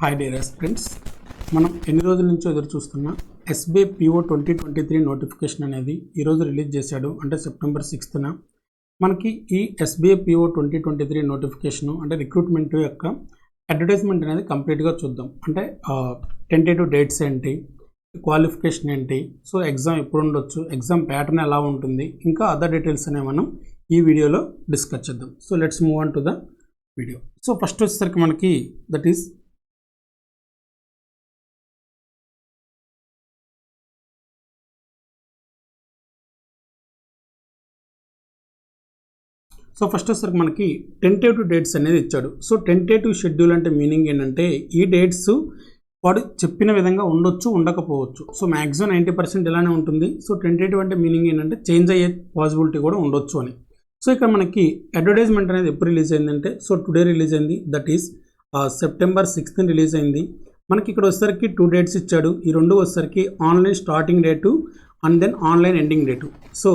Hi dear friends, మనం ఎన్ని రోజుల నుంచో ఎదురు చూస్తున్న ఎస్బీఐ పిఓ 2023 నోటిఫికేషన్ అనేది ఈరోజు రిలీజ్ చేశాడు. అంటే సెప్టెంబర్ 6న మనకి ఈ ఎస్బీఐ పిఓ 2023 నోటిఫికేషన్ అంటే రిక్రూట్మెంట్ యొక్క అడ్వర్టైజ్మెంట్ అనేది కంప్లీట్గా చూద్దాం. అంటే టెంటేటివ్ డేట్స్ ఏంటి, క్వాలిఫికేషన్ ఏంటి, సో ఎగ్జామ్ ఎప్పుడు ఉండొచ్చు, ఎగ్జామ్ ప్యాటర్న్ ఎలా ఉంటుంది, ఇంకా అదర్ డీటెయిల్స్ అనేవి మనం ఈ వీడియోలో డిస్కస్ చేద్దాం. So let's move on to the video. So first వచ్చేసరికి మనకి దట్ ఈస్ ఫస్ట్ వచ్చేసరికి మనకి టెంటేటివ్ డేట్స్ అనేది ఇచ్చాడు. సో టెంటేటివ్ షెడ్యూల్ అంటే మీనింగ్ ఏంటంటే ఈ డేట్స్ వాడు చెప్పిన విధంగా ఉండొచ్చు, ఉండకపోవచ్చు. సో మ్యాక్సిమం 90% ఇలానే ఉంటుంది. సో టెంటేటివ్ అంటే మీనింగ్ ఏంటంటే చేంజ్ అయ్యే పాసిబిలిటీ కూడా ఉండొచ్చు అని. సో ఇక్కడ మనకి అడ్వర్టైజ్మెంట్ అనేది ఎప్పుడు రిలీజ్ అయిందంటే టుడే రిలీజ్ అయింది. That is September 6th release అయింది. మనకి ఇక్కడ వచ్చేసరికి 2 డేట్స్ ఇచ్చాడు. ఈ రెండు వచ్చేసరికి online starting date and then online ending date. So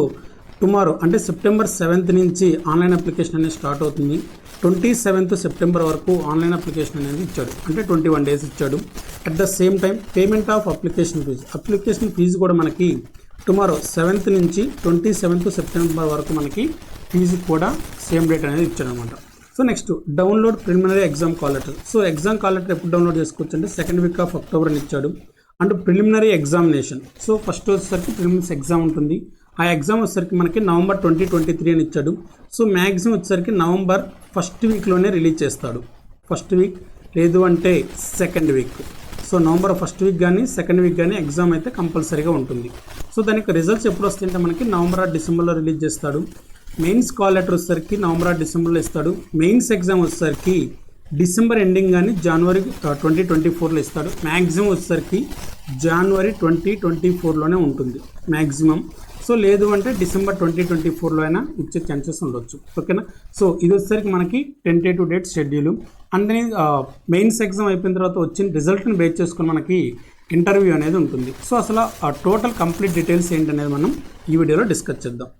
tomorrow అంటే సెప్టెంబర్ 7th నుంచి ఆన్లైన్ అప్లికేషన్ అనేది స్టార్ట్ అవుతుంది. 27th సెప్టెంబర్ వరకు ఆన్లైన్ అప్లికేషన్ అనేది ఇచ్చాడు. అంటే 21 days ఇచ్చాడు. At the same time payment of application fee కూడా మనకి టుమారో 7th నుంచి 27th సెప్టెంబర్ వరకు మనకి ఫీజు కూడా సేమ్ డేట్ అనేది ఇచ్చాడు అనమాట. So next download preliminary exam call letter. So exam call letter ఎప్పుడు డౌన్లోడ్ చేసుకోవచ్చు అంటే 2nd week of October అని ఇచ్చాడు. And preliminary examination. So first వచ్చేసరికి ప్రిలిమినరీ ఎగ్జామ్ ఉంటుంది. ఆ ఎగ్జామ్ వచ్చేసరికి మనకి నవంబర్ 2023 అని ఇచ్చాడు. సో మ్యాక్సిమం వచ్చేసరికి నవంబర్ 1st weekలోనే రిలీజ్ చేస్తాడు. 1st week లేదు అంటే 2nd week. So November 1st week కానీ 2nd week కానీ ఎగ్జామ్ అయితే కంపల్సరీగా ఉంటుంది. సో దానికి రిజల్ట్స్ ఎప్పుడు వస్తాయంటే మనకి నవంబర్ ఆర్ డిసెంబర్లో రిలీజ్ చేస్తాడు. మెయిన్స్ కాల్ లెటర్ వచ్చేసరికి నవంబర్ ఆర్ డిసెంబర్లో ఇస్తాడు. మెయిన్స్ ఎగ్జామ్ వచ్చేసరికి డిసెంబర్ ఎండింగ్ కానీ జనవరి 2024లో ఇస్తాడు. మ్యాక్సిమం వచ్చేసరికి జనవరి 2024లోనే ఉంటుంది మ్యాక్సిమం. సో లేదు అంటే డిసెంబర్ 2024లో అయినా ఇచ్చే ఛాన్సెస్ ఉండొచ్చు. ఓకేనా. సో ఇది వచ్చేసరికి మనకి టెంటేటివ్ డేట్ షెడ్యూల్. అందుకని మెయిన్స్ ఎగ్జామ్ అయిపోయిన తర్వాత వచ్చిన రిజల్ట్ని బేస్ చేసుకొని మనకి ఇంటర్వ్యూ అనేది ఉంటుంది. సో అసలు టోటల్ కంప్లీట్ డీటెయిల్స్ ఏంటనేది మనం ఈ వీడియోలో డిస్కస్ చేద్దాం.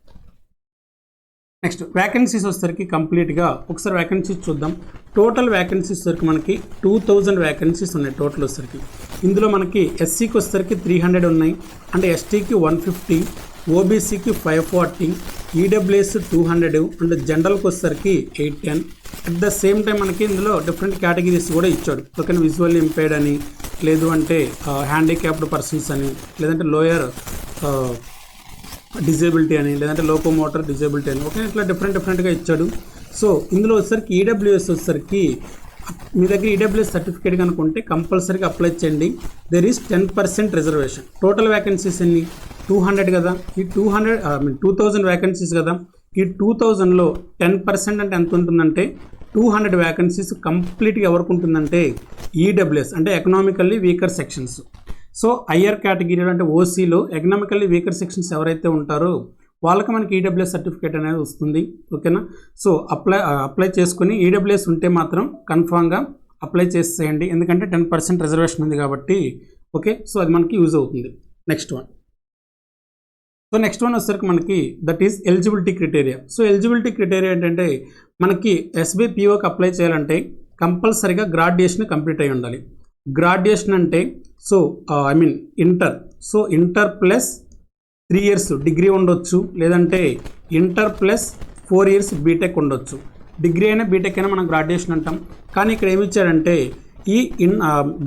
నెక్స్ట్ వ్యాకెన్సీస్ వచ్చేసరికి కంప్లీట్గా ఒకసారి వ్యాకెన్సీస్ చూద్దాం. టోటల్ వ్యాకెన్సీస్ వచ్చేసరికి మనకి 2000 వ్యాకెన్సీస్ ఉన్నాయి టోటల్ వచ్చేసరికి. ఇందులో మనకి ఎస్సీకి వచ్చేసరికి 300 ఉన్నాయి, అంటే ఎస్టీకి 150, ఓబీసీకి 540, ఈడబ్ల్యూఎస్ 200, అండ్ జనరల్కి వచ్చేసరికి 810. అట్ ద సేమ్ టైం మనకి ఇందులో డిఫరెంట్ కేటగిరీస్ కూడా ఇచ్చాడు. ఓకే, విజువల్ ఇంపైర్డ్ అని, లేదు అంటే హ్యాండిక్యాప్డ్ పర్సన్స్ అని, లేదంటే లోయర్ డిజేబిలిటీ అని, లేదంటే లోకోమోటర్ డిజేబిలిటీ అని. ఓకే, ఇట్లా డిఫరెంట్గా ఇచ్చాడు. సో ఇందులో వచ్చేసరికి ఈడబ్ల్యూఎస్ వచ్చేసరికి మీ దగ్గర ఈడబ్ల్యూఎస్ సర్టిఫికేట్ కనుక ఉంటే కంపల్సరీగా అప్లై చేయండి. There is 10% reservation. Total vacancies ఎన్ని 200 కదా, ఈ 2000 వ్యాకెన్సీస్ కదా, ఈ 2000లో 10% అంటే ఎంత ఉంటుందంటే 200 వ్యాకెన్సీస్ కంప్లీట్గా ఎవరికి ఉంటుందంటే ఈడబ్ల్యూఎస్ అంటే economically weaker sections. So higher కేటగిరీలో అంటే ఓసీలో ఎకనామికల్లీ వీకర్ సెక్షన్స్ ఎవరైతే ఉంటారో వాళ్ళకి మనకి ఈడబ్ల్యూఎస్ సర్టిఫికేట్ అనేది వస్తుంది. ఓకేనా. సో అప్లై చేసుకుని ఈడబ్ల్యూఎస్ ఉంటే మాత్రం కన్ఫామ్గా అప్లై చేసేయండి, ఎందుకంటే 10% రిజర్వేషన్ ఉంది కాబట్టి. ఓకే, సో అది మనకి యూజ్ అవుతుంది. నెక్స్ట్ వన్ వచ్చేసరికి మనకి that is eligibility criteria. So eligibility criteria ఏంటంటే మనకి ఎస్బీఐ పిఓకి అప్లై చేయాలంటే కంపల్సరీగా గ్రాడ్యుయేషన్ కంప్లీట్ అయి ఉండాలి. గ్రాడ్యుయేషన్ అంటే inter. So inter plus 3 years degree ఉండొచ్చు, లేదంటే ఇంటర్ ప్లస్ 4 years బీటెక్ ఉండొచ్చు. డిగ్రీ అయినా బీటెక్ అయినా మనం గ్రాడ్యుయేషన్ అంటాం. కానీ ఇక్కడ ఏమి ఇచ్చాడంటే ఈ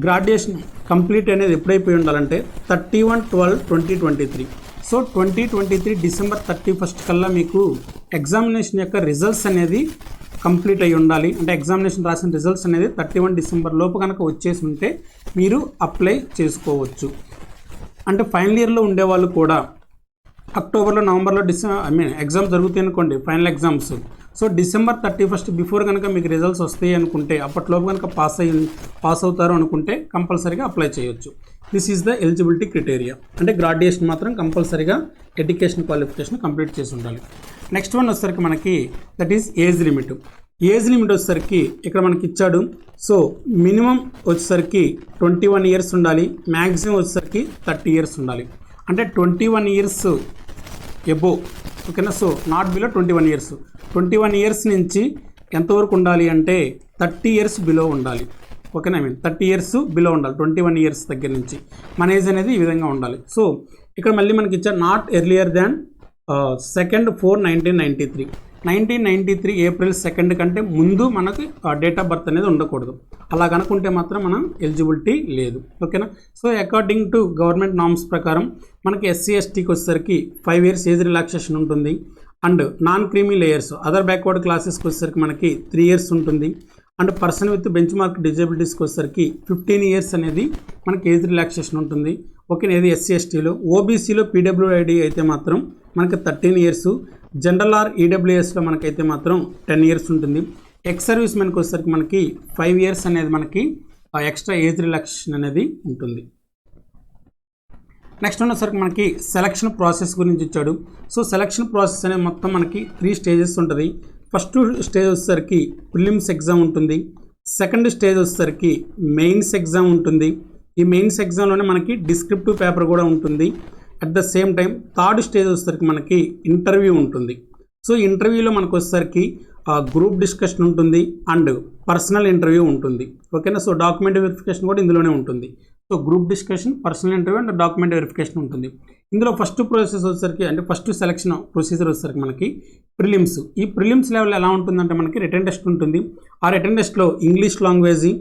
గ్రాడ్యుయేషన్ కంప్లీట్ అనేది ఎప్పుడైపోయి ఉండాలంటే 31/12/2023. సో 2023 డిసెంబర్ 31st కల్లా మీకు ఎగ్జామినేషన్ యొక్క రిజల్ట్స్ అనేది కంప్లీట్ అయి ఉండాలి. అంటే ఎగ్జామినేషన్ రాసిన రిజల్ట్స్ అనేది 31 December లోపు కనుక వచ్చేసి ఉంటే మీరు అప్లై చేసుకోవచ్చు. అంటే ఫైనల్ ఇయర్లో ఉండేవాళ్ళు కూడా అక్టోబర్లో, నవంబర్లో ఎగ్జామ్ జరుగుతాయి అనుకోండి, final exams. So December 31st before కనుక మీకు రిజల్ట్స్ వస్తాయి అనుకుంటే, అప్పట్లోపు కనుక పాస్ అవుతారు అనుకుంటే కంపల్సరీగా అప్లై చేయొచ్చు. This is the eligibility criteria. అంటే గ్రాడ్యుయేషన్ మాత్రం కంపల్సరీగా ఎడ్యుకేషన్ క్వాలిఫికేషన్ కంప్లీట్ చేసి ఉండాలి. నెక్స్ట్ వన్ వచ్చేసరికి మనకి that is age limit. Age limit వచ్చేసరికి ఇక్కడ మనకి ఇచ్చాడు. సో మినిమం వచ్చేసరికి 21 years ఉండాలి, మ్యాక్సిమం వచ్చేసరికి 30 years ఉండాలి. అంటే 21 years ఎబో. ఓకేనా. So not below 21 years. 21 years నుంచి ఎంతవరకు ఉండాలి అంటే 30 years బిలో ఉండాలి. ఓకేనా, 30 ఇయర్స్ బిలో ఉండాలి, 21 ఇయర్స్ దగ్గర నుంచి మన ఏజ్ అనేది ఈ విధంగా ఉండాలి. సో ఇక్కడ మళ్ళీ మనకి ఇచ్చారు not earlier than 2nd 4 1993. 1993 April 2 కంటే ముందు మనకి డేట్ ఆఫ్ బర్త్ అనేది ఉండకూడదు. అలా కనుకుంటే మాత్రం మనం ఎలిజిబిలిటీ లేదు. ఓకేనా. So according to government norms ప్రకారం మనకి ఎస్సీ ఎస్టీకి వచ్చేసరికి 5 ఇయర్స్ ఏజ్ రిలాక్సేషన్ ఉంటుంది. And non creamy layers other backward క్లాసెస్కి వచ్చేసరికి మనకి 3 ఇయర్స్ ఉంటుంది. అండ్ పర్సన్ విత్ బెంచ్ మార్క్ డిజబిలిటీస్కి వచ్చేసరికి 15 ఇయర్స్ అనేది మనకి ఏజ్ రిలాక్సేషన్ ఉంటుంది. ఓకే, ఇది ఎస్సీ ఎస్టీలో. ఓబీసీలో పీడబ్ల్యూఐడి అయితే మాత్రం మనకి 13 ఇయర్స్, జనరల్ ఆర్ ఈడబ్ల్యూఎస్లో మనకైతే మాత్రం 10 ఇయర్స్ ఉంటుంది. ఎక్స్ సర్వీస్ మెన్కి వచ్చేసరికి మనకి 5 ఇయర్స్ అనేది మనకి ఎక్స్ట్రా ఏజ్ రిలాక్సేషన్ అనేది ఉంటుంది. నెక్స్ట్ ఉన్నసరికి మనకి సెలక్షన్ ప్రాసెస్ గురించి ఇచ్చాడు. సో సెలక్షన్ ప్రాసెస్ అనేది మొత్తం మనకి 3 స్టేజెస్ ఉంటుంది. ఫస్ట్ స్టేజ్ వచ్చేసరికి ప్రిలిమ్స్ ఎగ్జామ్ ఉంటుంది. సెకండ్ స్టేజ్ వచ్చేసరికి మెయిన్స్ ఎగ్జామ్ ఉంటుంది. ఈ మెయిన్స్ ఎగ్జామ్లోనే మనకి డిస్క్రిప్టివ్ పేపర్ కూడా ఉంటుంది. At the same time third stage వచ్చేసరికి మనకి ఇంటర్వ్యూ ఉంటుంది. సో ఇంటర్వ్యూలో మనకు వచ్చేసరికి గ్రూప్ డిస్కషన్ ఉంటుంది అండ్ పర్సనల్ ఇంటర్వ్యూ ఉంటుంది. ఓకేనా. సో డాక్యుమెంట్ వెరిఫికేషన్ కూడా ఇందులోనే ఉంటుంది. So group discussion, personal interview and document verification ఉంటుంది. ఇందులో ఫస్ట్ ప్రాసెస్ వచ్చేసరికి అంటే ఫస్ట్ సెలక్షన్ ప్రొసీజర్ వచ్చేసరికి మనకి ప్రిలిమ్స్. ఈ ప్రిలిమ్స్ లెవెల్ ఎలా ఉంటుందంటే మనకి రిటన్ టెస్ట్ ఉంటుంది. ఆ రిటన్ టెస్ట్లో English language,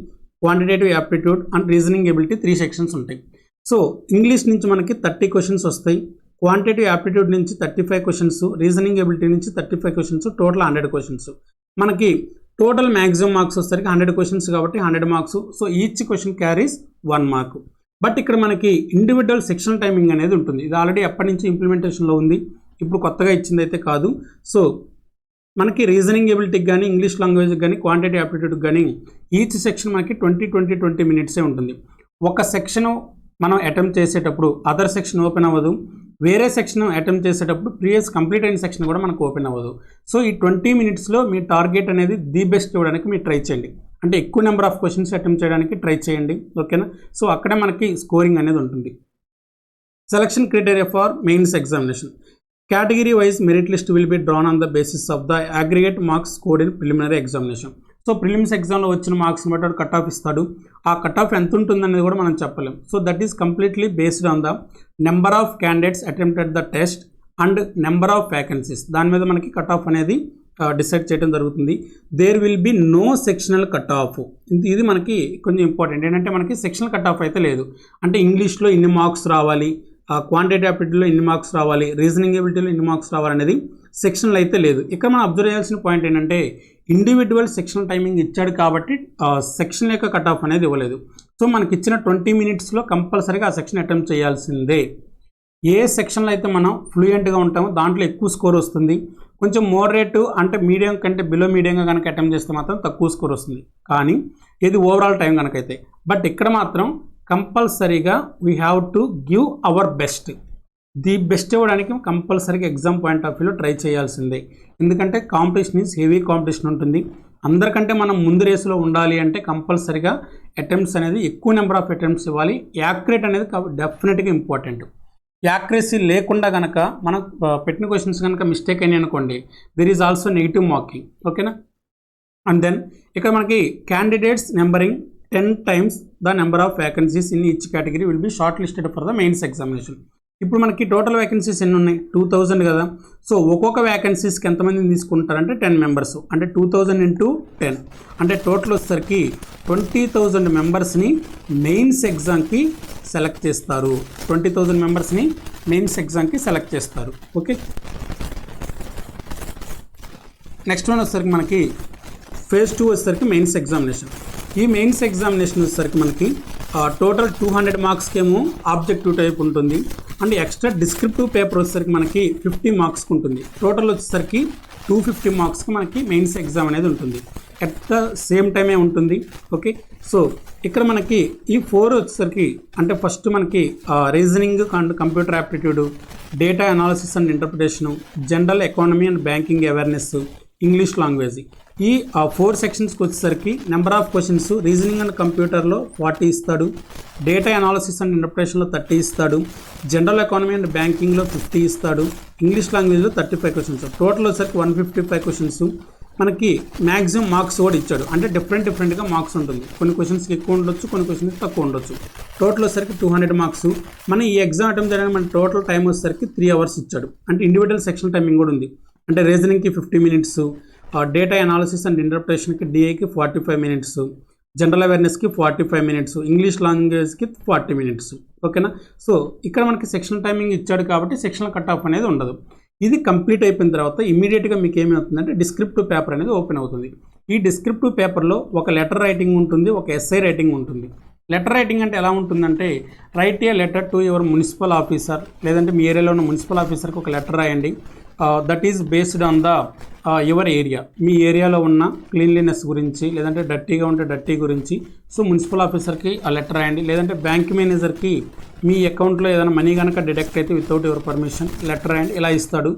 quantitative aptitude and reasoning ability 3 sections ఉంటాయి. సో ఇంగ్లీష్ నుంచి మనకి 30 క్వశ్చన్స్ వస్తాయి, క్వాంటిటేటివ్ యాప్టిట్యూడ్ నుంచి 35 క్వశ్చన్స్, రీజనింగ్ ఎబిలిటీ నుంచి 35 క్వశ్చన్స్, టోటల్ 100 క్వశ్చన్స్. మనకి టోటల్ మ్యాక్సిమం మార్క్స్ వచ్చేసరికి 100 క్వశ్చన్స్ కాబట్టి 100 marks. So each question carries 1 mark. But ఇక్కడ మనకి ఇండివిజువల్ సెక్షన్ టైమింగ్ అనేది ఉంటుంది. ఇది ఆల్రెడీ ఎప్పటి నుంచి ఇంప్లిమెంటేషన్లో ఉంది, ఇప్పుడు కొత్తగా ఇచ్చింది అయితే కాదు. సో మనకి రీజనింగ్ ఎబిలిటీకి కానీ, ఇంగ్లీష్ లాంగ్వేజ్కి కానీ, క్వాంటిటేటివ్ యాప్టిట్యూడ్కి కానీ ఈచ్ సెక్షన్ మనకి 20 మినిట్సే ఉంటుంది. ఒక సెక్షన్ మనం అటెంప్ట్ చేసేటప్పుడు అదర్ సెక్షన్ ఓపెన్ అవ్వదు, వేరే సెక్షన్ అటెంప్ట్ చేసేటప్పుడు ప్రీవియస్ కంప్లీట్ అయిన సెక్షన్ కూడా మనకు ఓపెన్ అవ్వదు. సో ఈ 20 మినిట్స్లో మీ టార్గెట్ అనేది ది బెస్ట్ ఇవ్వడానికి మీరు ట్రై చేయండి. అంటే ఎక్కువ నెంబర్ ఆఫ్ క్వశ్చన్స్ అటెంప్ట్ చేయడానికి ట్రై చేయండి. ఓకేనా. సో అక్కడే మనకి స్కోరింగ్ అనేది ఉంటుంది. Selection criteria for mains examination. Category wise merit list will be drawn on the basis of the aggregate marks scored in preliminary examination. So prelims ఎగ్జామ్లో వచ్చిన మార్క్స్ని బట్టి కట్ ఆఫ్ ఇస్తాడు. ఆ కట్ ఆఫ్ ఎంత ఉంటుందనేది కూడా మనం చెప్పలేం. So that is completely based on the number of candidates attempted the test and number of vacancies. దాని మీద మనకి కట్ ఆఫ్ అనేది డిసైడ్ చేయడం జరుగుతుంది. There will be no sectional cut off. ఇది మనకి కొంచెం ఇంపార్టెంట్. ఏంటంటే మనకి సెక్షనల్ కట్ ఆఫ్ అయితే లేదు. అంటే ఇంగ్లీష్లో ఇన్ని మార్క్స్ రావాలి, క్వాంటిటేటివ్ యాప్టిట్యూడ్లో ఇన్ని మార్క్స్ రావాలి, రీజనింగ్ ఎబిలిటీలో ఇన్ని మార్క్స్ రావాలనేది సెక్షన్లో అయితే లేదు. ఇక్కడ మనం అబ్జర్వ్ చేయాల్సిన పాయింట్ ఏంటంటే ఇండివిజువల్ సెక్షన్ టైమింగ్ ఇచ్చాడు కాబట్టి సెక్షన్ యొక్క కట్ ఆఫ్ అనేది ఇవ్వలేదు. సో మనకి ఇచ్చిన 20 మినిట్స్లో కంపల్సరీగా ఆ సెక్షన్ అటెంప్ట్ చేయాల్సిందే. ఏ సెక్షన్లో అయితే మనం ఫ్లూయెంట్గా ఉంటామో దాంట్లో ఎక్కువ స్కోర్ వస్తుంది. కొంచెం మోడరేట్ అంటే మీడియం కంటే బిలో మీడియంగా కనుక అటెంప్ట్ చేస్తే మాత్రం తక్కువ స్కోర్ వస్తుంది. కానీ ఇది ఓవరాల్ టైం కనుకైతే. బట్ ఇక్కడ మాత్రం కంపల్సరీగా we have to give our best. The best ఇవ్వడానికి కంపల్సరీగా ఎగ్జామ్ పాయింట్ ఆఫ్ వ్యూలో ట్రై చేయాల్సిందే. ఎందుకంటే కాంపిటీషన్ ఈజ్ హెవీ కాంపిటీషన్ ఉంటుంది. అందరికంటే మనం ముందు రేసులో ఉండాలి అంటే కంపల్సరీగా అటెంప్ట్స్ అనేది ఎక్కువ నెంబర్ ఆఫ్ అటెంప్ట్స్ ఇవ్వాలి. యాక్యురేట్ అనేది డెఫినెట్గా ఇంపార్టెంట్. యాక్యురసీ లేకుండా కనుక మనం పెట్టిన క్వశ్చన్స్ కనుక మిస్టేక్ అయినాయి అనుకోండి, there is also negative marking. ఓకేనా. అండ్ దెన్ ఇక్కడ మనకి candidates numbering 10 times the number of vacancies in each category will be short listed for the mains examination. ఇప్పుడు మనకి టోటల్ వ్యాకెన్సీస్ ఎన్ని ఉన్నాయి? 2000 కదా. సో ఒక్కొక్క వ్యాకెన్సీస్కి ఎంతమందిని తీసుకుంటారంటే 10 మెంబర్స్. అంటే 2000 into 10 అంటే టోటల్ వచ్చేసరికి 20,000 మెంబర్స్ని మెయిన్స్ ఎగ్జామ్కి సెలెక్ట్ చేస్తారు. 20,000 మెంబర్స్ని మెయిన్స్ ఎగ్జామ్కి సెలెక్ట్ చేస్తారు. ఓకే. నెక్స్ట్ వన్ వచ్చేసరికి మనకి phase 2 వచ్చేసరికి మెయిన్స్ ఎగ్జామినేషన్. ఈ మెయిన్స్ ఎగ్జామినేషన్ వచ్చేసరికి మనకి టోటల్ 200 మార్క్స్కి ఏమో ఆబ్జెక్టివ్ టైప్ ఉంటుంది. అండ్ ఎక్స్ట్రా డిస్క్రిప్టివ్ పేపర్ వచ్చేసరికి మనకి 50 మార్క్స్కి ఉంటుంది. టోటల్ వచ్చేసరికి 250 మార్క్స్కి మనకి మెయిన్స్ ఎగ్జామ్ అనేది ఉంటుంది. అట్ ద సేమ్ టైమే ఉంటుంది. ఓకే. సో ఇక్కడ మనకి ఈ 4 వచ్చేసరికి అంటే ఫస్ట్ మనకి reasoning and computer aptitude, data analysis and interpretation, general economy and banking awareness, English language. ఈ 4 సెక్షన్స్కి వచ్చేసరికి number of questions reasoning and కంప్యూటర్లో 40 ఇస్తాడు, డేటా అనాలిసిస్ అండ్ ఇంటర్ప్రిటేషన్లో 30 ఇస్తాడు, జనరల్ ఎకానమీ అండ్ బ్యాంకింగ్లో 50 ఇస్తాడు, ఇంగ్లీష్ లాంగ్వేజ్లో 35 క్వశ్చన్స్. టోటల్ వచ్చేసరికి 155 క్వశ్చన్స్. మనకి మ్యాక్సిమం మార్క్స్ కూడా ఇచ్చాడు. అంటే డిఫరెంట్గా మార్క్స్ ఉంటుంది. కొన్ని క్వశ్చన్స్కి ఎక్కువ ఉండొచ్చు, కొన్ని క్వశ్చన్స్కి తక్కువ ఉండొచ్చు. టోటల్ వచ్చేసరికి 200 మార్క్స్. మన ఈ ఎగ్జామ్ అటెంప్ట్ చేయడానికి మన టోటల్ టైం వచ్చేసరికి 3 అవర్స్ ఇచ్చాడు. అంటే ఇండివిజువల్ సెక్షన్ టైమింగ్ కూడా ఉంది. అంటే రీజనింగ్కి 50 మినిట్స్, డేటా అనాలిసిస్ అండ్ ఇంటర్ప్రిటేషన్కి డిఐకి 45 మినిట్స్, జనరల్ అవేర్నెస్కి 45 మినిట్స్, ఇంగ్లీష్ లాంగ్వేజ్కి 40 మినిట్స్. ఓకేనా. సో ఇక్కడ మనకి సెక్షన్ టైమింగ్ ఇచ్చాడు కాబట్టి సెక్షన్ కట్ ఆఫ్ అనేది ఉండదు. ఇది కంప్లీట్ అయిపోయిన తర్వాత ఇమీడియట్గా మీకు ఏమవుతుందంటే డిస్క్రిప్టివ్ పేపర్ అనేది ఓపెన్ అవుతుంది. ఈ డిస్క్రిప్టివ్ పేపర్లో ఒక లెటర్ రైటింగ్ ఉంటుంది, ఒక ఎస్ఐ రైటింగ్ ఉంటుంది. లెటర్ రైటింగ్ అంటే ఎలా ఉంటుందంటే, write a letter to your municipal officer, లేదంటే మీ ఏరియాలో ఉన్న మున్సిపల్ ఆఫీసర్కి ఒక లెటర్ రాయండి. That is based on the your area. మీ ఏరియాలో ఉన్న క్లీన్లీనెస్ గురించి, లేదంటే డర్టీగా ఉంటే డర్టీ గురించి. సో మున్సిపల్ ఆఫీసర్కి ఆ లెటర్ రాయండి. లేదంటే బ్యాంక్ మేనేజర్కి మీ అకౌంట్లో ఏదైనా మనీ కనుక డిడక్ట్ అయితే వితౌట్ యువర్ పర్మిషన్ లెటర్ రాయండి, ఇలా ఇస్తాడు.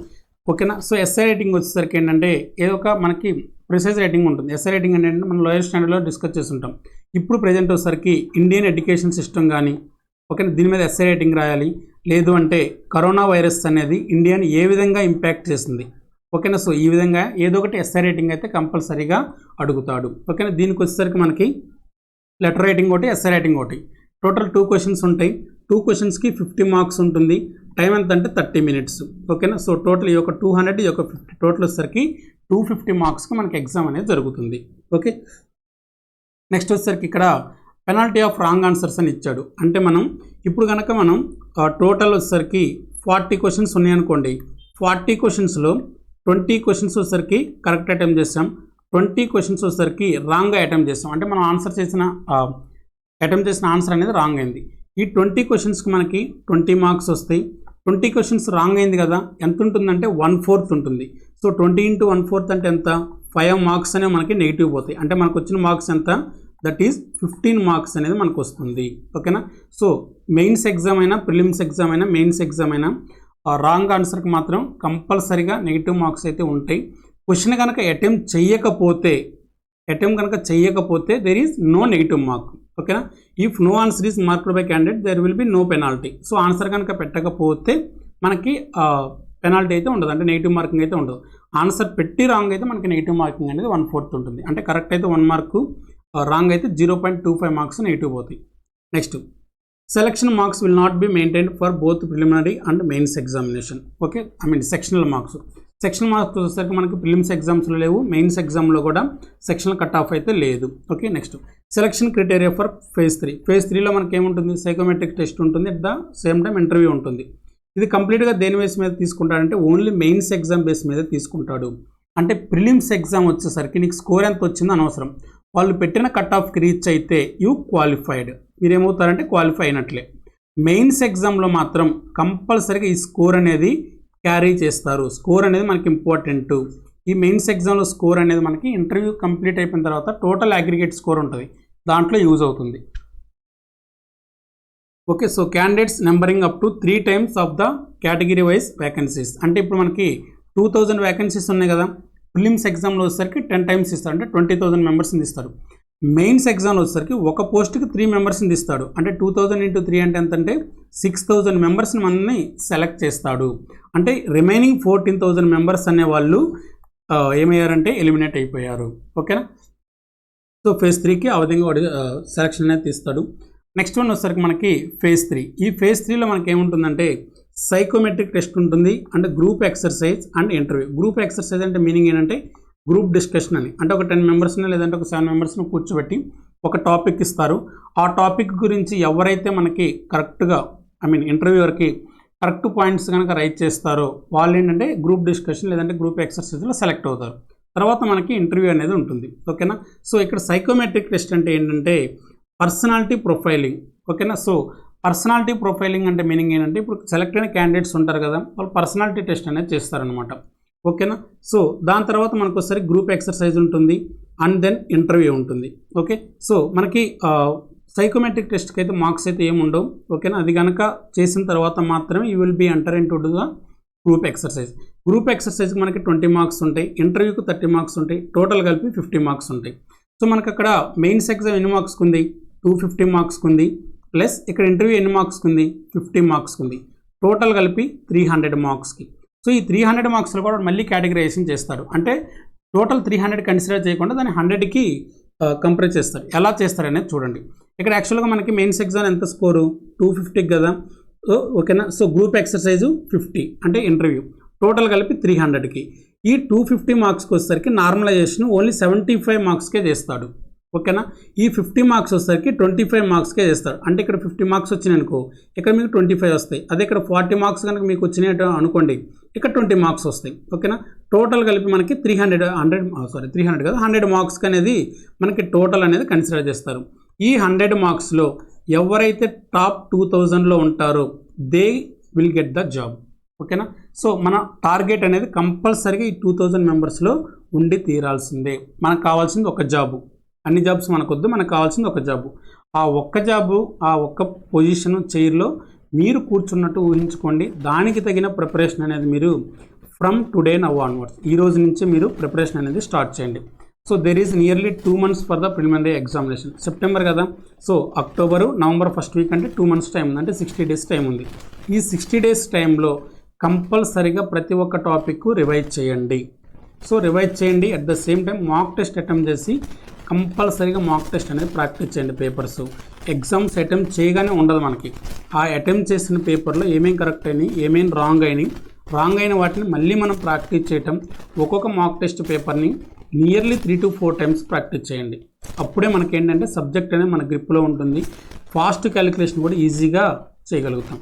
ఓకేనా. సో ఎస్ఐ రైటింగ్ వచ్చేసరికి ఏంటంటే ఏదో ఒక మనకి ప్రిసైజ్ రైటింగ్ ఉంటుంది. ఎస్ఐ రైటింగ్ అంటే మనం లోయర్ స్టాండర్డ్లో డిస్కస్ చేస్తుంటాం. ఇప్పుడు ప్రజెంట్ వచ్చేసరికి ఇండియన్ ఎడ్యుకేషన్ సిస్టమ్ కానీ, ఓకేనా, దీని మీద ఎస్ఐ రైటింగ్ రాయాలి. లేదు అంటే కరోనా వైరస్ అనేది ఇండియాని ఏ విధంగా ఇంపాక్ట్ చేసింది, ఓకేనా. సో ఈ విధంగా ఏదో ఒకటి ఎస్ఐ రైటింగ్ అయితే కంపల్సరీగా అడుగుతాడు. ఓకేనా. దీనికి వచ్చేసరికి మనకి లెటర్ రైటింగ్ ఒకటి, ఎస్ఐ రైటింగ్ ఒకటి. టోటల్ 2 క్వశ్చన్స్ ఉంటాయి. 2 క్వశ్చన్స్కి 50 మార్క్స్ ఉంటుంది. టైం ఎంత అంటే 30 మినిట్స్. ఓకేనా. సో టోటల్ ఈ యొక్క 200, ఈ యొక్క 50, టోటల్ వచ్చేసరికి 250 మార్క్స్కి మనకి ఎగ్జామ్ అనేది జరుగుతుంది. ఓకే. నెక్స్ట్ వచ్చేసరికి ఇక్కడ పెనాల్టీ ఆఫ్ రాంగ్ ఆన్సర్స్ అని ఇచ్చాడు. అంటే మనం ఇప్పుడు కనుక మనం టోటల్ వచ్చేసరికి 40 క్వశ్చన్స్ ఉన్నాయనుకోండి. 40 క్వశ్చన్స్లో 20 క్వశ్చన్స్ వచ్చేసరికి కరెక్ట్ అటెంప్ట్ చేసాం, 20 క్వశ్చన్స్ వచ్చేసరికి రాంగ్గా అటెంప్ట్ చేసాం. అంటే మనం అటెంప్ట్ చేసిన ఆన్సర్ అనేది రాంగ్ అయింది. ఈ 20 క్వశ్చన్స్కి మనకి 20 మార్క్స్ వస్తాయి. 20 క్వశ్చన్స్ రాంగ్ అయింది కదా, ఎంత ఉంటుందంటే 1/4 ఉంటుంది. సో 20 × 1/4 అంటే ఎంత, 5 మార్క్స్ అనేవి మనకి నెగిటివ్ పోతాయి. అంటే మనకు వచ్చిన మార్క్స్ ఎంత, దట్ ఈజ్ 15 మార్క్స్ అనేది మనకు వస్తుంది. ఓకేనా. సో మెయిన్స్ ఎగ్జామ్ అయినా, ప్రిలిమ్స్ ఎగ్జామ్ అయినా, మెయిన్స్ ఎగ్జామ్ అయినా రాంగ్ ఆన్సర్కి మాత్రం కంపల్సరీగా నెగిటివ్ మార్క్స్ అయితే ఉంటాయి. క్వశ్చన్ కనుక అటెంప్ట్ చేయకపోతే there is no negative mark. ఓకేనా. If no answer is marked by candidate there will be no penalty. So answer కనుక పెట్టకపోతే మనకి పెనాల్టీ అయితే ఉండదు, అంటే నెగిటివ్ మార్కింగ్ అయితే ఉండదు. ఆన్సర్ పెట్టి రాంగ్ అయితే మనకి నెగిటివ్ మార్కింగ్ అనేది 1/4 ఉంటుంది. అంటే కరెక్ట్ అయితే 1 మార్కు, రాంగ్ అయితే 0.25 మార్క్స్ నెగిటివ్ పోతాయి. Next, selection marks will not B maintained for both preliminary and mains examination. Okay, sectional marks. Sectional marks వచ్చేసరికి మనకి ప్రిలిమ్స్ ఎగ్జామ్స్లో లేవు, మెయిన్స్ ఎగ్జామ్లో కూడా సెక్షనల్ కట్ ఆఫ్ అయితే లేదు. Okay. Next, selection criteria for phase 3. Phase 3లో మనకి ఏముంటుంది, సైకోమెట్రిక్ టెస్ట్ ఉంటుంది, at the same time interview ఉంటుంది. ఇది కంప్లీట్గా దేని బేస్ మీద తీసుకుంటాడంటే ఓన్లీ మెయిన్స్ ఎగ్జామ్ బేస్ మీద తీసుకుంటాడు. అంటే ప్రిలిమ్స్ ఎగ్జామ్ వచ్చేసరికి నీకు స్కోర్ ఎంత వచ్చిందో అనవసరం, వాళ్ళు పెట్టిన కట్ ఆఫ్కి రీచ్ అయితే యూ క్వాలిఫైడ్, మీరేమవుతారంటే క్వాలిఫై అయినట్లే. మెయిన్స్ ఎగ్జామ్లో మాత్రం కంపల్సరీగా ఈ స్కోర్ అనేది క్యారీ చేస్తారు. స్కోర్ అనేది మనకి ఇంపార్టెంట్. ఈ మెయిన్స్ ఎగ్జామ్లో స్కోర్ అనేది మనకి ఇంటర్వ్యూ కంప్లీట్ అయిపోయిన తర్వాత టోటల్ అగ్రిగేట్ స్కోర్ ఉంటుంది, దాంట్లో యూజ్ అవుతుంది. Okay. So candidates numbering up to 3 times of the category wise vacancies. అంటే ఇప్పుడు మనకి 2000 వ్యాకెన్సీస్ ఉన్నాయి కదా, ప్రిలిమ్స్ ఎగ్జామ్లో వచ్చేసరికి 10 times ఇస్తారు, అంటే 20,000 మెంబర్స్ని ఇస్తారు. మెయిన్స్ ఎగ్జామ్లో వచ్చేసరికి ఒక పోస్ట్కి 3 మెంబర్స్ని ఇస్తాడు. అంటే 2000 × 3 అంటే ఎంతంటే 6000 మెంబర్స్ని మనల్ని సెలెక్ట్ చేస్తాడు. అంటే రిమైనింగ్ 14,000 మెంబర్స్ అనేవాళ్ళు ఏమయ్యారంటే ఎలిమినేట్ అయిపోయారు. ఓకేనా. సో ఫేజ్ 3కి ఆ విధంగా సెలక్షన్ అనేది తీస్తాడు. నెక్స్ట్ వన్ వచ్చేసరికి మనకి ఫేజ్ 3. ఈ ఫేజ్ 3లో మనకి ఏముంటుందంటే సైకోమెట్రిక్ టెస్ట్ ఉంటుంది, అంటే group exercise and interview. Group exercise అంటే మీనింగ్ ఏంటంటే గ్రూప్ డిస్కషన్ అని. అంటే ఒక 10 మెంబర్స్ని లేదంటే ఒక 7 మెంబర్స్ని కూర్చోబెట్టి ఒక టాపిక్ ఇస్తారు. ఆ టాపిక్ గురించి ఎవరైతే మనకి కరెక్ట్గా ఇంటర్వ్యూవర్కి కరెక్ట్ పాయింట్స్ కనుక రైట్ చేస్తారో వాళ్ళు ఏంటంటే గ్రూప్ డిస్కషన్ లేదంటే గ్రూప్ ఎక్సర్సైజ్లో సెలెక్ట్ అవుతారు. తర్వాత మనకి ఇంటర్వ్యూ అనేది ఉంటుంది. ఓకేనా. సో ఇక్కడ సైకోమెట్రిక్ టెస్ట్ అంటే ఏంటంటే పర్సనాలిటీ ప్రొఫైలింగ్. ఓకేనా. సో పర్సనాలిటీ ప్రొఫైలింగ్ అంటే మీనింగ్ ఏంటంటే ఇప్పుడు సెలెక్ట్ అయిన క్యాండిడేట్స్ ఉంటారు కదా, వాళ్ళు పర్సనాలిటీ టెస్ట్ అనేది చేస్తారనమాట. ఓకేనా. సో దాని తర్వాత మనకు ఒకసారి గ్రూప్ ఎక్సర్సైజ్ ఉంటుంది అండ్ దెన్ ఇంటర్వ్యూ ఉంటుంది. ఓకే. సో మనకి సైకోమెట్రిక్ టెస్ట్కి అయితే మార్క్స్ అయితే ఏమి ఉండవు. ఓకేనా. అది కనుక చేసిన తర్వాత మాత్రమే you will be enter into the group exercise. Group ఎక్సర్సైజ్కి మనకి 20 మార్క్స్ ఉంటాయి, ఇంటర్వ్యూకి 30 మార్క్స్ ఉంటాయి, టోటల్ కలిపి 50 మార్క్స్ ఉంటాయి. సో మనకు అక్కడ మెయిన్స్ ఎగ్జామ్ ఎన్ని మార్క్స్కి ఉంది, 250 మార్క్స్కి ఉంది, ప్లస్ ఇక్కడ ఇంటర్వ్యూ ఎన్ని మార్క్స్కి ఉంది, 50 మార్క్స్కి ఉంది, టోటల్ కలిపి 300 మార్క్స్కి. సో ఈ 300 మార్క్స్లో కూడా మళ్ళీ కేటగిరైజేషన్ చేస్తాడు. అంటే టోటల్ 300 కన్సిడర్ చేయకుండా దాన్ని 100కి కంప్రెస్ చేస్తారు. ఎలా చేస్తారనేది చూడండి. ఇక్కడ యాక్చువల్గా మనకి మెయిన్స్ ఎగ్జామ్ ఎంత స్కోరు 250 కదా. సో ఓకేనా. సో గ్రూప్ ఎక్సర్సైజు 50 అంటే ఇంటర్వ్యూ టోటల్ కలిపి 300కి. ఈ 250 మార్క్స్కి వచ్చేసరికి నార్మలైజేషన్ ఓన్లీ 75 మార్క్స్కే చేస్తాడు. ఓకేనా. ఈ 50 మార్క్స్ వచ్చేసరికి 25 మార్క్స్కే చేస్తాడు. అంటే ఇక్కడ 50 మార్క్స్ వచ్చినాయి అనుకో, ఇక్కడ మీకు 25 వస్తాయి. అదే ఇక్కడ 40 మార్క్స్ కనుక మీకు వచ్చినాయి అనుకోండి, ఇక్కడ 20 మార్క్స్ వస్తాయి. ఓకేనా. టోటల్ కలిపి మనకి 300 కదా 100 మార్క్స్కి అనేది మనకి టోటల్ అనేది కన్సిడర్ చేస్తారు. ఈ 100 మార్క్స్లో ఎవరైతే టాప్ 2000లో ఉంటారో they will get the job. ఓకేనా. సో మన టార్గెట్ అనేది కంపల్సరీగా ఈ 2000 మెంబర్స్లో ఉండి తీరాల్సిందే. మనకు కావాల్సింది ఒక జాబు. అన్ని జాబ్స్ మనకొద్దు, మనకు కావాల్సింది ఒక జాబు. ఆ ఒక్క జాబు, ఆ ఒక్క పొజిషన్ చైర్లో మీరు కూర్చున్నట్టు ఊహించుకోండి. దానికి తగిన ప్రిపరేషన్ అనేది మీరు ఫ్రమ్ టుడే నవ్ ఆన్వర్డ్స్, ఈ రోజు నుంచి మీరు ప్రిపరేషన్ అనేది స్టార్ట్ చేయండి. So there is nearly 2 months for the preliminary examination. September కదా, so October November first week అంటే 2 months టైం ఉంది, అంటే 60 days టైం ఉంది. ఈ 60 days టైంలో కంపల్సరీగా ప్రతి ఒక్క టాపిక్ రివైజ్ చేయండి. సో రివైజ్ చేయండి. At the same time mock test attempt చేసి కంపల్సరీగా మాక్ టెస్ట్ అనేది ప్రాక్టీస్ చేయండి. పేపర్స్ ఎగ్జామ్స్ అటెంప్ట్ చేయగానే ఉండదు మనకి. ఆ అటెంప్ట్ చేసిన పేపర్లో ఏమేమి కరెక్ట్ అయినాయి, ఏమేమి రాంగ్ అయిన వాటిని మళ్ళీ మనం ప్రాక్టీస్ చేయటం. ఒక్కొక్క మాక్ టెస్ట్ పేపర్ని నియర్లీ 3 to 4 times ప్రాక్టీస్ చేయండి. అప్పుడే మనకి ఏంటంటే సబ్జెక్ట్ అనేది మన గ్రిప్లో ఉంటుంది. ఫాస్ట్ క్యాలిక్యులేషన్ కూడా ఈజీగా చేయగలుగుతాం.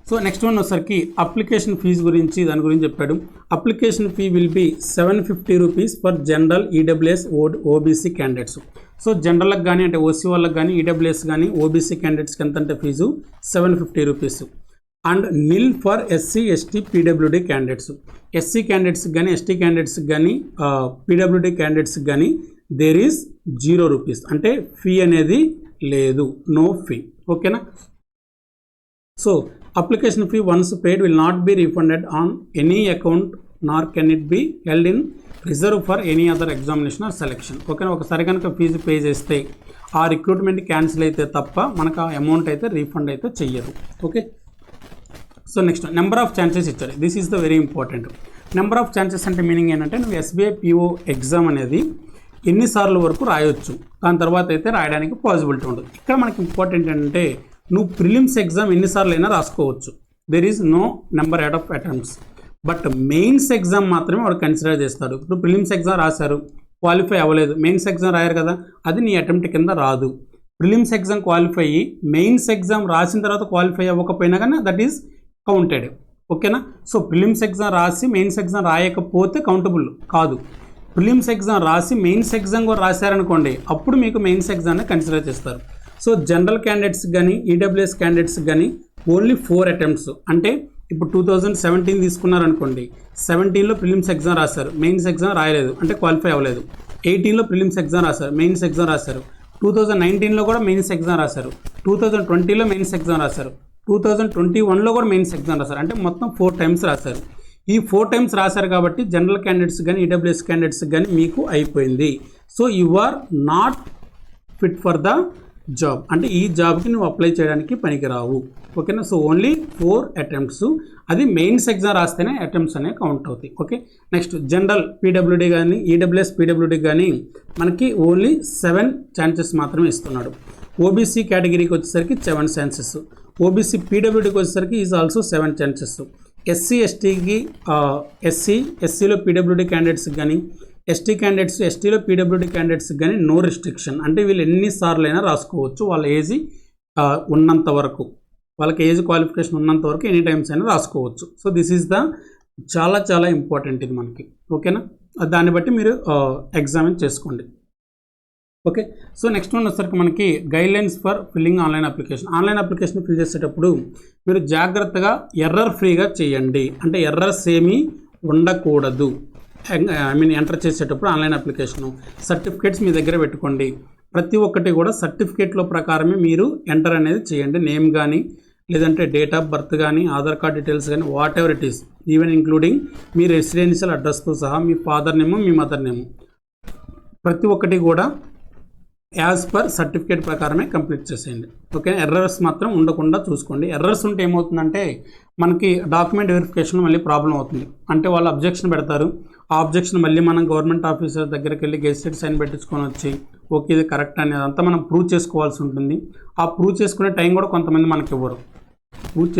సో నెక్స్ట్ వన్ వచ్చేసరికి అప్లికేషన్ ఫీజు గురించి, దాని గురించి చెప్పాడు. Application fee will be 750 rupees for general EWS OBC candidates. So జనరల్కి కానీ అంటే ఓసీ వాళ్ళకి కానీ ఈడబ్ల్యూఎస్ కానీ ఓబీసీ క్యాండిడేట్స్కి ఎంత అంటే fee 750 rupees. And nil for SC ST PWD candidates. SC క్యాండిడేట్స్కి కానీ ఎస్టీ క్యాండిడేట్స్కి కానీ పీడబ్ల్యూడీ క్యాండిడేట్స్కి కానీ దేర్ ఈజ్ 0 rupees, అంటే ఫీ అనేది లేదు, నో ఫీ. ఓకేనా. So application fee once paid will not be refunded on any account nor can it be held in reserve for any other examination or selection. ఓకేనా. ఒకసారి కనుక fee pay చేస్తే ఆ recruitment cancel అయితే తప్ప మనకు ఆ అమౌంట్ అయితే రీఫండ్ అయితే చెయ్యరు. Okay. So next number of chances ఇచ్చారు. This is the very important. Number of chances అంటే మీనింగ్ ఏంటంటే నువ్వు ఎస్బీఐ పిఓ ఎగ్జామ్ అనేది ఎన్నిసార్లు వరకు రాయొచ్చు, దాని తర్వాత అయితే రాయడానికి పాసిబిలిటీ ఉండదు. ఇక్కడ మనకి ఇంపార్టెంట్ ఏంటంటే నువ్వు ప్రిలిమ్స్ ఎగ్జామ్ ఎన్నిసార్లు అయినా రాసుకోవచ్చు. There is no number out of attempts. But mains exam మాత్రమే వాడు కన్సిడర్ చేస్తాడు. ఇప్పుడు ప్రిలిమ్స్ ఎగ్జామ్ రాశారు, క్వాలిఫై అవ్వలేదు, మెయిన్స్ ఎగ్జామ్ రాయారు కదా, అది నీ అటెంప్ట్ కింద రాదు. ప్రిలిమ్స్ ఎగ్జామ్ క్వాలిఫై అయ్యి మెయిన్స్ ఎగ్జామ్ రాసిన తర్వాత క్వాలిఫై అవ్వకపోయినా కానీ దట్ ఈజ్ కౌంటెడ్. ఓకేనా. సో ప్రిలిమ్స్ ఎగ్జామ్ రాసి మెయిన్స్ ఎగ్జామ్ రాయకపోతే కౌంటబుల్ కాదు. ప్రిలిమ్స్ ఎగ్జామ్ రాసి మెయిన్స్ ఎగ్జామ్ కూడా రాశారనుకోండి, అప్పుడు మీకు మెయిన్స్ ఎగ్జామ్ని కన్సిడర్ చేస్తారు. సో జనరల్ క్యాండిడేట్స్ కానీ ఈడబ్ల్యూఎస్ క్యాండిడేట్స్ కానీ ఓన్లీ 4 attempts. అంటే ఇప్పుడు 2017 తీసుకున్నారనుకోండి, 17లో ప్రిలిమ్స్ ఎగ్జామ్ రాశారు, మెయిన్స్ ఎగ్జామ్ రాయలేదు అంటే క్వాలిఫై అవ్వలేదు. 18లో ప్రిలిమ్స్ ఎగ్జామ్ రాశారు, మెయిన్స్ ఎగ్జామ్ రాశారు. 2019లో కూడా మెయిన్స్ ఎగ్జామ్ రాశారు. 2020లో మెయిన్స్ ఎగ్జామ్ రాశారు. 2021లో కూడా మెయిన్స్ ఎగ్జామ్ రాశారు. అంటే మొత్తం 4 times రాశారు. ఈ 4 times రాశారు కాబట్టి జనరల్ క్యాండిడేట్స్ కానీ ఈడబ్ల్యూఎస్ క్యాండిడేట్స్ కానీ మీకు అయిపోయింది. So you are not fit for the job, అంటే ఈ జాబ్కి నువ్వు అప్లై చేయడానికి పనికిరావు. ఓకేనా. సో ఓన్లీ 4 attempts, అది మెయిన్స్ ఎగ్జామ్ రాస్తేనే అటెంప్ట్స్ అనేవి కౌంట్ అవుతాయి. ఓకే. నెక్స్ట్ జనరల్ పీడబ్ల్యూడీ కానీ ఈడబ్ల్యూఎస్ పీడబ్ల్యూడీ కానీ మనకి ఓన్లీ 7 chances మాత్రమే ఇస్తున్నాడు. ఓబీసీ కేటగిరీకి వచ్చేసరికి 7 chances, ఓబీసీ పీడబ్ల్యూడీకి వచ్చేసరికి ఈజ్ ఆల్సో 7 chances. ఎస్సీ ఎస్టీకి ఎస్సీలో పీడబ్ల్యూడీ క్యాండిడేట్స్కి కానీ ఎస్టీ క్యాండిడేట్స్ ఎస్టీలో పీడబ్ల్యూడీ క్యాండిడేట్స్కి కానీ నో రిస్ట్రిక్షన్, అంటే వీళ్ళు ఎన్నిసార్లు అయినా రాసుకోవచ్చు. వాళ్ళ ఏజ్ ఉన్నంత వరకు, వాళ్ళకి ఏజ్ క్వాలిఫికేషన్ ఉన్నంత వరకు ఎనీ టైమ్స్ అయినా రాసుకోవచ్చు. సో దిస్ ఈజ్ ద చాలా చాలా ఇంపార్టెంట్ ఇది మనకి. ఓకేనా. దాన్ని బట్టి మీరు ఎగ్జామిన్ చేసుకోండి. ఓకే. సో నెక్స్ట్ వన్ వచ్చేసరికి మనకి guidelines for filling online application. Online application fill చేసేటప్పుడు మీరు జాగ్రత్తగా ఎర్రర్ ఫ్రీగా చేయండి, అంటే ఎర్రర్స్ ఏమీ ఉండకూడదు. ఎంటర్ చేసేటప్పుడు ఆన్లైన్ అప్లికేషను సర్టిఫికేట్స్ మీ దగ్గర పెట్టుకోండి. ప్రతి ఒక్కటి కూడా సర్టిఫికేట్లో ప్రకారమే మీరు ఎంటర్ అనేది చేయండి. నేమ్ కానీ లేదంటే డేట్ ఆఫ్ బర్త్ కానీ ఆధార్ కార్డ్ డీటెయిల్స్ కానీ whatever it is, even including మీ రెసిడెన్షియల్ అడ్రస్తో సహా మీ ఫాదర్ నేము మీ మదర్ నేము ప్రతి ఒక్కటి కూడా యాజ్ పర్ సర్టిఫికేట్ ప్రకారమే కంప్లీట్ చేసేయండి. ఓకే. ఎర్రర్స్ మాత్రం ఉండకుండా చూసుకోండి. ఎర్రర్స్ ఉంటే ఏమవుతుందంటే మనకి డాక్యుమెంట్ వెరిఫికేషన్లో మళ్ళీ ప్రాబ్లం అవుతుంది. అంటే వాళ్ళు అబ్జెక్షన్ పెడతారు, ఆ ఆబ్జెక్షన్ మళ్ళీ మనం గవర్నమెంట్ ఆఫీసర్ దగ్గరికి వెళ్ళి గెజిటెడ్ సైన్ పెట్టించుకొని వచ్చి ఓకే ఇది కరెక్ట్ అనేది అంతా మనం ప్రూవ్ చేసుకోవాల్సి ఉంటుంది. ఆ ప్రూవ్ చేసుకునే టైం కూడా కొంతమంది మనకి ఇవ్వరు. ప్రూవ్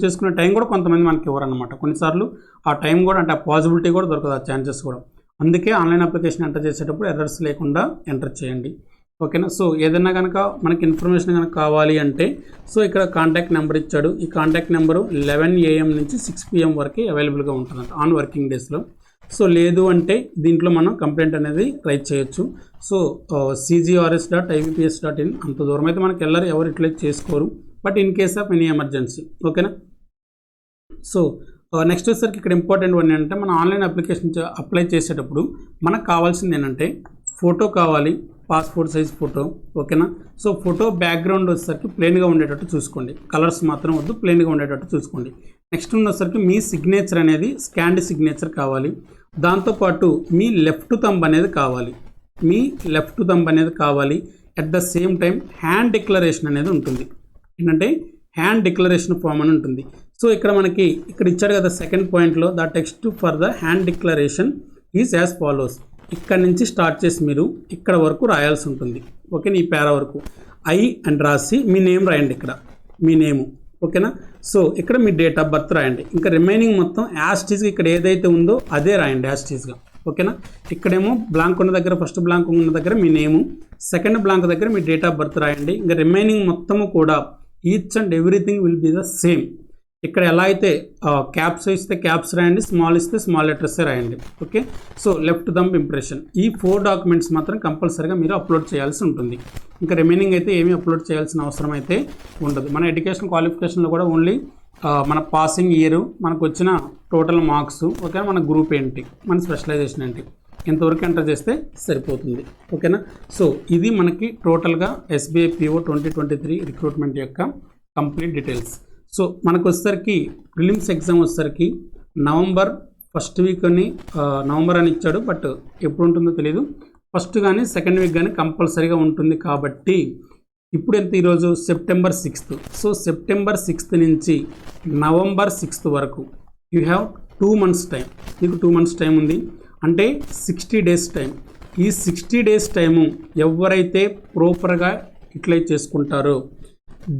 చేసుకునే టైం కూడా కొంతమంది మనకి ఇవ్వరు అనమాట. కొన్నిసార్లు ఆ టైం కూడా అంటే ఆ పాసిబిలిటీ కూడా దొరకదు, ఆ ఛాన్సెస్ కూడా. అందుకే ఆన్లైన్ అప్లికేషన్ ఎంటర్ చేసేటప్పుడు ఎర్రర్స్ లేకుండా ఎంటర్ చేయండి. ఓకేనా. సో ఏదైనా కనుక మనకి ఇన్ఫర్మేషన్ కనుక కావాలి అంటే సో ఇక్కడ కాంటాక్ట్ నెంబర్ ఇచ్చాడు. ఈ కాంటాక్ట్ నెంబరు 11 AM నుంచి 6 PM వరకు అవైలబుల్గా ఉంటుందంట ఆన్ వర్కింగ్ డేస్లో. సో లేదు అంటే దీంట్లో మనం కంప్లైంట్ అనేది రైట్ చేయొచ్చు. సో cgrs.ivps.in అంత దూరం అయితే మనకి వెళ్ళరు, ఎవరు ఇట్లా చేసుకోరు. But in case of any emergency. ఓకేనా. సో నెక్స్ట్ వచ్చేసరికి ఇక్కడ ఇంపార్టెంట్ వన్ ఏంటంటే మన ఆన్లైన్ అప్లికేషన్ అప్లై చేసేటప్పుడు మనకు కావాల్సింది ఏంటంటే ఫోటో కావాలి, పాస్పోర్ట్ సైజ్ ఫోటో. ఓకేనా. సో ఫోటో బ్యాక్గ్రౌండ్ వచ్చేసరికి ప్లెయిన్గా ఉండేటట్టు చూసుకోండి, కలర్స్ మాత్రం వద్దు, ప్లెయిన్గా ఉండేటట్టు చూసుకోండి. నెక్స్ట్ వచ్చేసరికి మీ సిగ్నేచర్ అనేది స్కాన్డ్ సిగ్నేచర్ కావాలి. దాంతోపాటు మీ లెఫ్ట్ థంబ్ అనేది కావాలి. At the same time hand declaration అనేది ఉంటుంది. ఏంటంటే హ్యాండ్ డిక్లరేషన్ ఫామ్ అని ఉంటుంది. సో ఇక్కడ మనకి ఇక్కడ ఇచ్చాడు కదా సెకండ్ పాయింట్లో, the text for the hand declaration is as follows. ఇక్కడ నుంచి స్టార్ట్ చేసి మీరు ఇక్కడ వరకు రాయాల్సి ఉంటుంది. ఓకే, ఈ పేరా వరకు ఐ అని రాసి మీ నేమ్ రాయండి, ఇక్కడ మీ నేము. ఓకేనా. సో ఇక్కడ మీ డేట్ ఆఫ్ బర్త్ రాయండి. ఇంకా రిమైనింగ్ మొత్తం యాస్టీజ్గా ఇక్కడ ఏదైతే ఉందో అదే రాయండి యాస్టీజ్గా. ఓకేనా. ఇక్కడేమో బ్లాంక్ ఉన్న దగ్గర, ఫస్ట్ బ్లాంక్ ఉన్న దగ్గర మీ నేము, సెకండ్ బ్లాంక్ దగ్గర మీ డేట్ ఆఫ్ బర్త్ రాయండి. ఇంకా రిమైనింగ్ మొత్తము కూడా each and everything will be the same. ఇక్కడ ఎలా అయితే క్యాప్స్ ఇస్తే క్యాప్స్ రాయండి, స్మాల్ ఇస్తే స్మాల్ లెటర్సే రాయండి. Okay. So left thumb impression, ఈ 4 డాక్యుమెంట్స్ మాత్రం కంపల్సరీగా మీరు అప్లోడ్ చేయాల్సి ఉంటుంది. ఇంకా రిమైనింగ్ అయితే ఏమీ అప్లోడ్ చేయాల్సిన అవసరం అయితే ఉండదు. మన ఎడ్యుకేషన్ క్వాలిఫికేషన్లో కూడా ఓన్లీ మన పాసింగ్ ఇయర్, మనకు వచ్చిన టోటల్ మార్క్స్, ఓకే, మన గ్రూప్ ఏంటి, మన స్పెషలైజేషన్ ఏంటి, ఇంతవరకు ఎంటర్ చేస్తే సరిపోతుంది. ఓకేనా. సో ఇది మనకి టోటల్గా SBI PO 2023 రిక్రూట్మెంట్ యొక్క కంప్లీట్ డీటెయిల్స్. సో మనకు వచ్చేసరికి ప్రిలిమ్స్ ఎగ్జామ్ వచ్చేసరికి నవంబర్ 1st వీక్ అని నవంబర్ అని ఇచ్చాడు, బట్ ఎప్పుడు ఉంటుందో తెలియదు. 1st కానీ 2nd వీక్ కానీ కంపల్సరీగా ఉంటుంది. కాబట్టి ఇప్పుడు ఎంత ఈరోజు September 6th. So September 6th నుంచి నవంబర్ 6th వరకు యూ హ్యావ్ 2 months టైం. మీకు 2 months టైం ఉంది, అంటే 60 days టైం. ఈ 60 days టైము ఎవరైతే ప్రాపర్గా యూటిలైజ్ చేసుకుంటారో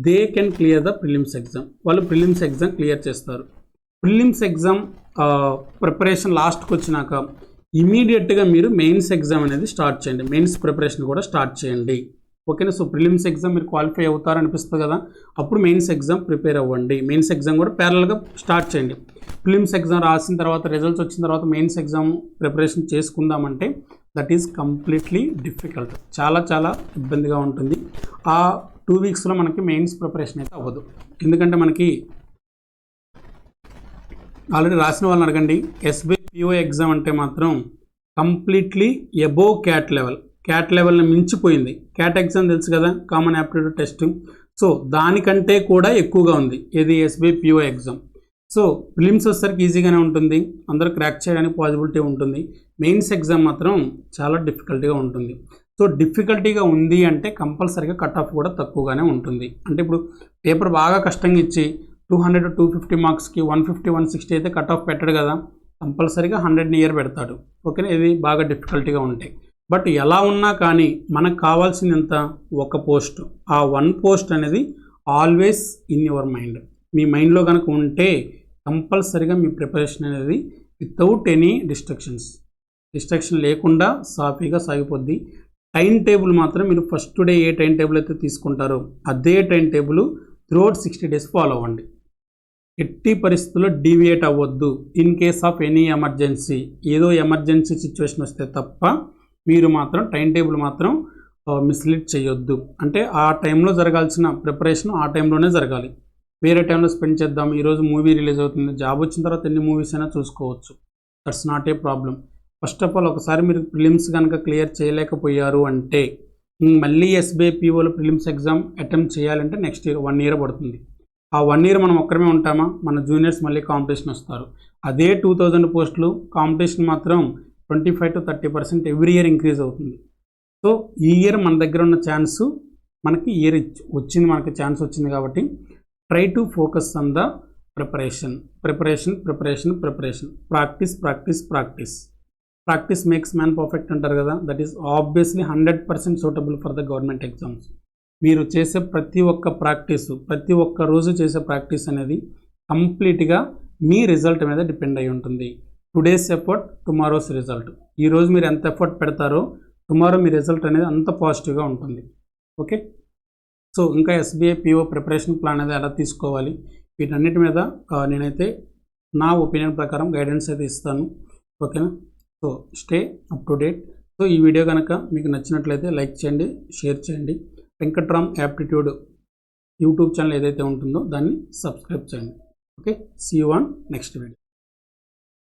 they can clear the prelims exam. వాళ్ళు ప్రిలిమ్స్ ఎగ్జామ్ క్లియర్ చేస్తారు. ప్రిలిమ్స్ ఎగ్జామ్ ప్రిపరేషన్ లాస్ట్కి వచ్చినాక ఇమీడియట్గా మీరు మెయిన్స్ ఎగ్జామ్ అనేది స్టార్ట్ చేయండి, మెయిన్స్ ప్రిపరేషన్ కూడా స్టార్ట్ చేయండి. ఓకేనా. సో ప్రిలిమ్స్ ఎగ్జామ్ మీరు క్వాలిఫై అవుతారనిపిస్తుంది కదా, అప్పుడు మెయిన్స్ ఎగ్జామ్ ప్రిపేర్ అవ్వండి. మెయిన్స్ ఎగ్జామ్ కూడా ప్యారల్గా స్టార్ట్ చేయండి. ప్రిలిమ్స్ ఎగ్జామ్ రాసిన తర్వాత, రిజల్ట్స్ వచ్చిన తర్వాత మెయిన్స్ ఎగ్జామ్ ప్రిపరేషన్ చేసుకుందామంటే దట్ ఈజ్ కంప్లీట్లీ డిఫికల్ట్, చాలా చాలా ఇబ్బందిగా ఉంటుంది. ఆ 2 weeksలో మనకి మెయిన్స్ ప్రిపరేషన్ అయితే అవ్వదు. ఎందుకంటే మనకి ఆల్రెడీ రాసిన వాళ్ళని అడగండి, SBI PO ఎగ్జామ్ అంటే మాత్రం కంప్లీట్లీ ఎబోవ్ క్యాట్ లెవెల్ని మించిపోయింది. క్యాట్ ఎగ్జామ్ తెలుసు కదా, కామన్ యాప్టిట్యూడ్ టెస్ట్. సో దానికంటే కూడా ఎక్కువగా ఉంది ఇది SBI PO exam. So prelims వచ్చేసరికి ఈజీగానే ఉంటుంది, అందరూ క్రాక్ చేయడానికి పాసిబిలిటీ ఉంటుంది. మెయిన్స్ ఎగ్జామ్ మాత్రం చాలా డిఫికల్ట్గా ఉంటుంది. సో డిఫికల్టీగా ఉంది అంటే కంపల్సరీగా కట్ ఆఫ్ కూడా తక్కువగానే ఉంటుంది. అంటే ఇప్పుడు పేపర్ బాగా కష్టంగా ఇచ్చి 200 to 250 మార్క్స్కి 150 160 అయితే కట్ ఆఫ్ పెట్టడు కదా, కంపల్సరీగా 100 నియర్ పెడతాడు. ఓకేనా. ఇది బాగా డిఫికల్టీగా ఉంటాయి. బట్ ఎలా ఉన్నా కానీ మనకు కావాల్సింది ఎంత, ఒక పోస్ట్. ఆ 1 post అనేది ఆల్వేస్ ఇన్ యువర్ మైండ్, మీ మైండ్లో కనుక ఉంటే కంపల్సరీగా మీ ప్రిపరేషన్ అనేది వితౌట్ ఎనీ డిస్ట్రక్షన్ లేకుండా సాఫీగా సాగిపోద్ది. టైం టేబుల్ మాత్రం మీరు ఫస్ట్ డే ఏ టైం టేబుల్ అయితే తీసుకుంటారో అదే time table throughout 60 days follow అవ్వండి. ఎట్టి పరిస్థితుల్లో డీవియేట్ అవ్వద్దు. In case of any emergency, ఏదో ఎమర్జెన్సీ సిచ్యువేషన్ వస్తే తప్ప మీరు మాత్రం టైం టేబుల్ మాత్రం మిస్లీడ్ చేయొద్దు. అంటే ఆ టైంలో జరగాల్సిన ప్రిపరేషన్ ఆ టైంలోనే జరగాలి. వేరే టైంలో స్పెండ్ చేద్దాం, ఈరోజు మూవీ రిలీజ్ అవుతుంది, జాబ్ వచ్చిన తర్వాత ఎన్ని మూవీస్ అయినా చూసుకోవచ్చు, that's not a problem. First of all ఒకసారి మీరు ప్రిలిమ్స్ కనుక క్లియర్ చేయలేకపోయారు అంటే మళ్ళీ SBI POలో ప్రిలిమ్స్ ఎగ్జామ్ అటెంప్ట్ చేయాలంటే నెక్స్ట్ ఇయర్ 1 year పడుతుంది. ఆ 1 year మనం ఒక్కరమే ఉంటామా, మన జూనియర్స్ మళ్ళీ కాంపిటీషన్ వస్తారు. అదే 2000 పోస్టులు, కాంపిటీషన్ మాత్రం 25 to 30% ఎవ్రీ ఇయర్ ఇంక్రీజ్ అవుతుంది. సో ఈ ఇయర్ మన దగ్గర ఉన్న ఛాన్స్, మనకి ఇయర్ వచ్చింది, మనకి ఛాన్స్ వచ్చింది కాబట్టి try to focus on the preparation preparation preparation preparation practice practice practice practice makes man perfect అంటారు కదా, that is obviously 100% suitable for the government exams. మీరు చేసే ప్రతి ఒక్క ప్రాక్టీసు, ప్రతి ఒక్క రోజు చేసే ప్రాక్టీస్ అనేది కంప్లీట్గా మీ రిజల్ట్ మీద డిపెండ్ అయి ఉంటుంది. Today's effort tomorrow's result. ఈరోజు మీరు ఎంత ఎఫర్ట్ పెడతారో టుమారో మీ రిజల్ట్ అనేది అంత పాజిటివ్గా ఉంటుంది. ఓకే, సో ఇంకా ఎస్బీఐ పిఓ ప్రిపరేషన్ ప్లాన్ అనేది ఎలా తీసుకోవాలి, వీటన్నిటి మీద నేనైతే నా ఒపీనియన్ ప్రకారం గైడెన్స్ అయితే ఇస్తాను. ఓకేనా, so stay up to date. So ఈ వీడియో కనుక మీకు నచ్చినట్లయితే లైక్ చేయండి, షేర్ చేయండి. వెంకట్రామ్ యాప్టిట్యూడ్ యూట్యూబ్ ఛానల్ ఏదైతే ఉంటుందో దాన్ని సబ్స్క్రైబ్ చేయండి. Okay, see you on next video.